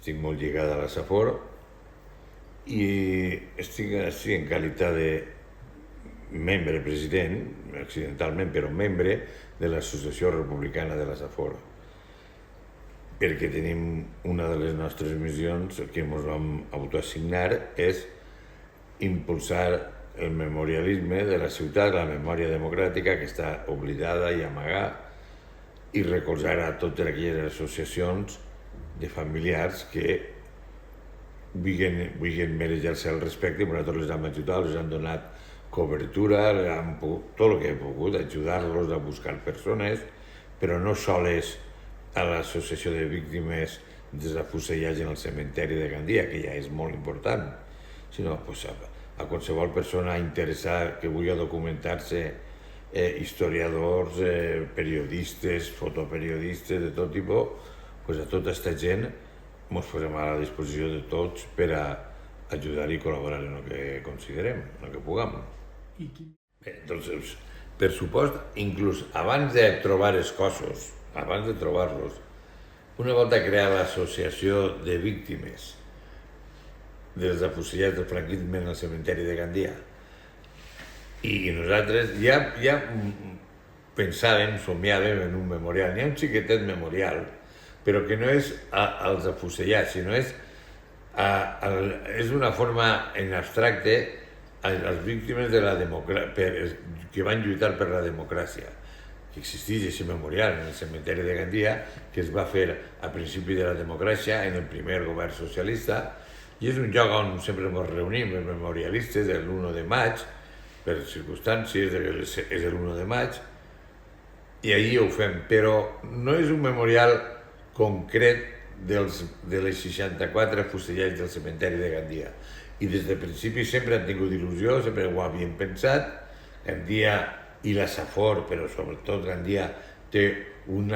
estic molt lligat a la Safor i estic en qualitat de membre, president, accidentalment, però membre de l'Associació Republicana de la Safor, perquè tenim una de les nostres missions que ens vam autoassignar és impulsar el memorialisme de la ciutat, la memòria democràtica que està oblidada i amagada, i recolzar a totes aquelles associacions de familiars que vulguin mereixer-se el respecte, i nosaltres les hem ajudat, les hem donat cobertura, tot el que he pogut, ajudar-los a buscar persones, però no sols a l'associació de víctimes desafusellats en el cementeri de Gandia, que ja és molt important, sinó a qualsevol persona interessada que vulgui documentar-se, historiadors, periodistes, fotoperiodistes de tot tipus, a tota aquesta gent ens posem a la disposició de tots per a ajudar i col·laborar en el que considerem, en el que puguem. Doncs, per supost, inclús abans de trobar els cossos, abans de trobar-los, una volta crear l'associació de víctimes dels afusellats del franquisme en el cementeri de Gandia, i nosaltres ja pensàvem, somiàvem en un memorial. N'hi ha un xiquetet memorial, però que no és als afusellats, sinó és una forma en abstracte a les víctimes de la que van lluitar per la democràcia. Que existeix aquest memorial en el cementeri de Gandia, que es va fer a principi de la democràcia en el primer govern socialista, i és un lloc on sempre ens reunim els memorialistes l'1 de maig, per circumstàncies, és l'1 de maig, i ahir ho fem, però no és un memorial concret de les 64 afusellats del cementeri de Gandia. I des del principi sempre han tingut il·lusió, sempre ho havíem pensat. Gandia i la Safor, però sobretot Gandia, té un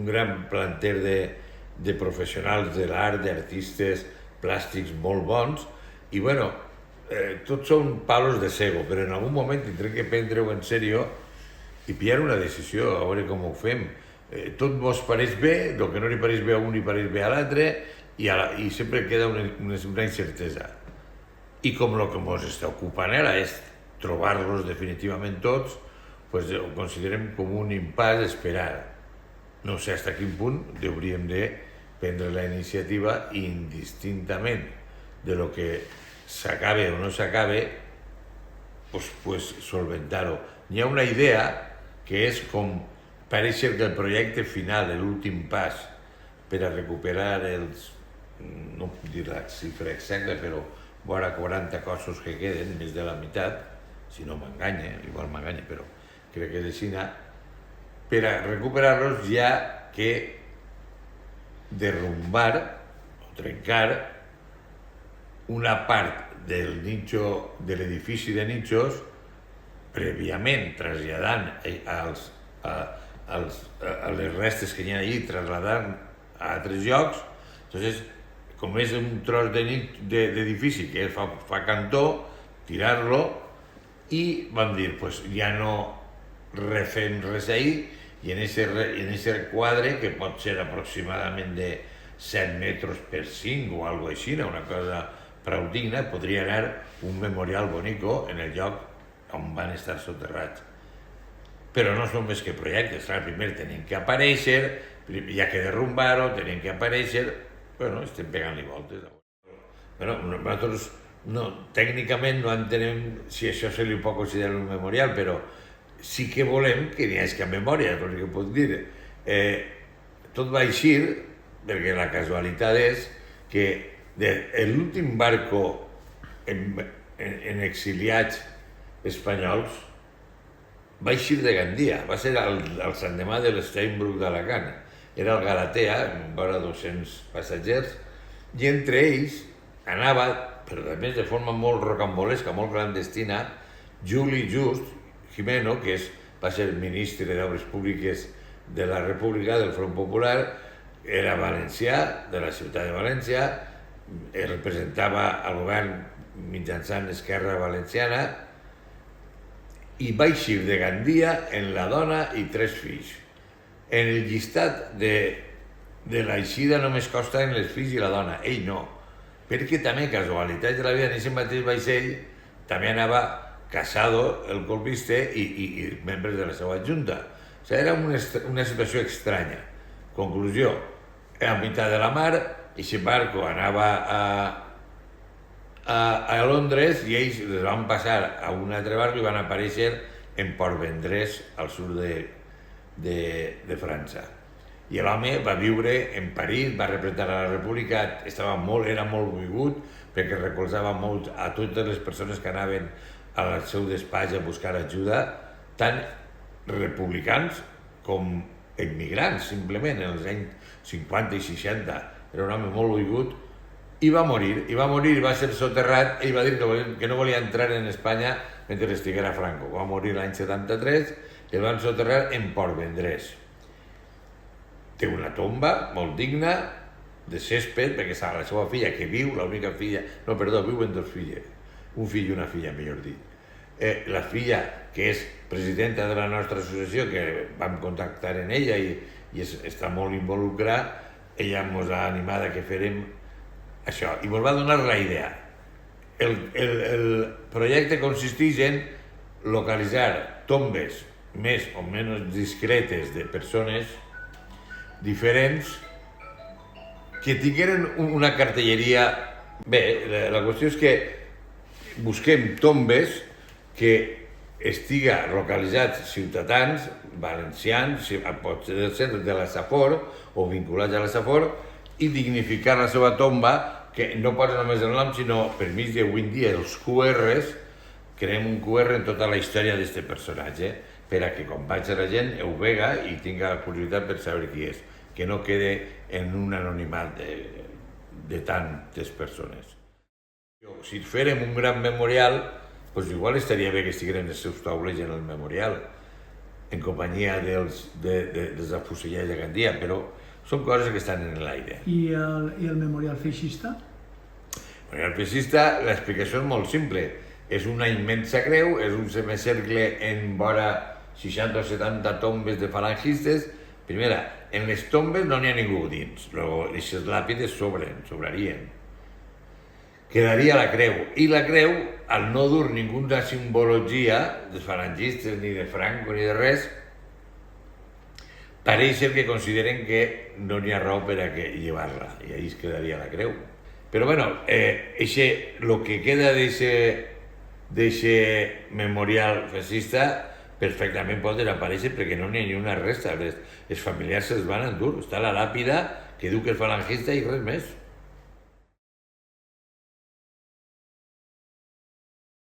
gran planter de professionals de l'art, d'artistes plàstics molt bons, i bueno, tots són palos de cego, però en algun moment tindrem que prendre-ho en sèrio i pillar una decisió, a veure com ho fem. Tot mos pareix bé, el que no li pareix bé a un li pareix bé a l'altre, i sempre queda una incertesa. I com el que ens està ocupant ara és trobar-los definitivament tots, ho considerem com un impàs esperar. No sé fins a quin punt hauríem de prendre la iniciativa indistintament de lo que s'acabe o no s'acabe, solventar-ho. Hi ha una idea que és com pareix que el projecte final, l'últim pas per a recuperar no puc dir la xifra exacta, però vora 40 cossos que queden, més de la meitat, si no m'enganya, igual m'enganya, però crec que és així, per a recuperar-los hi ha que derrumbar o trencar una part del nicho, de l'edifici de nichos, prèviament traslladant les restes que hi ha allí, traslladant a altres llocs. Entonces, com és un tros d'edifici que fa cantó, tirar-lo, i vam dir, ja no refem res ahir, i en aquest quadre, que pot ser aproximadament de 7 metres per 5 o alguna cosa així, una cosa prou digna, podria anar un memorial bonico en el lloc on van estar soterrats. Però no són més que projectes. Primer tenen que aparèixer, hi ha que derrumbar-ho, tenen que aparèixer, estem pegant-li voltes. Nosaltres tècnicament no entenem si això se li pot considerar un memorial, però sí que volem que n'hi hagi memòria, és el que puc dir. Tot va així perquè la casualitat és que l'últim barco en exiliats espanyols va eixir de Gandia, va ser al l'endemà de l'Steinbrück d'Alacant. Era el Galatea, amb vora 200 passatgers, i entre ells anava, però a més de forma molt rocambolesca, molt clandestina, Juli Just Jimeno, que va ser ministre d'Obres Públiques de la República, del Front Popular, era valencià, de la ciutat de València, representava el govern mitjançant Esquerra Valenciana, i va eixir de Gandia en la dona i 3 fills. En el llistat de de l'eixida només costen els fills i la dona, ell no, perquè també, casualitats de la vida, en aquest mateix vaixell també anava Casado, el colpista, i membres de la seva junta. O sigui, era una situació estranya. Conclusió, a mitjà de la mar, aquest barco anava a Londres i ells les van passar a un altre barco i van aparèixer en Port Vendrés, al sud de França. I l'home va viure en París, va representar a la República, era molt volgut perquè recolzava molt a totes les persones que anaven al seu despatx a buscar ajuda, tant republicans com immigrants, simplement, en els anys 50 i 60. Era un home molt volgut i va morir, i va ser soterrat. Ell va dir que no volia entrar en Espanya mentre estiguera Franco. Va morir l'any 73 i el van soterrar en Port Vendrés. Té una tomba molt digna, de césped, perquè la seva filla que viu, l'única filla, no, perdó, viuen dos filles, un fill i una filla, millor dit. La filla, que és presidenta de la nostra associació, que vam contactar en ella i està molt involucrada, ella ens ha animat que farem això, i ens va donar la idea. El projecte consisteix en localitzar tombes més o menys discretes de persones diferents que tingueren una cartelleria. Bé, la qüestió és que busquem tombes que estiga localitzats ciutadans valencians, pot ser de la Safor o vinculats a la Safor, i dignificar la seva tomba, que no posa només el nom, sinó per mig d'avui en dia els QRs, creem un QR en tota la història d'aquest personatge, per a que quan vagi la gent ho vega i tinga curiositat per saber qui és, que no quede en un anonimat de tantes persones. Si fèrem un gran memorial, doncs igual estaria bé que estigueren els seus taules en el memorial, en companyia dels afusellats de Gandia, però són coses que estan en l'aire. I el memorial feixista? El memorial feixista, l'explicació és molt simple. És una immensa creu, és un semicercle en vora 60 o 70 tombes de falangistes. Primera, en les tombes no n'hi ha ningú dins, aquestes làpides sobrarien. Quedaria la creu, i la creu, al no dur ninguna simbologia dels falangistes, ni de Franco, ni de res, pareix ser que consideren que no n'hi ha raó per a llevar-la, i ahí es quedaria la creu. Però bueno, el que queda d'aquest memorial fascista perfectament pot desaparèixer perquè no n'hi ha ni una resta. Els familiars se'ls van endur. Està la làpida que diu que és falangista i res més.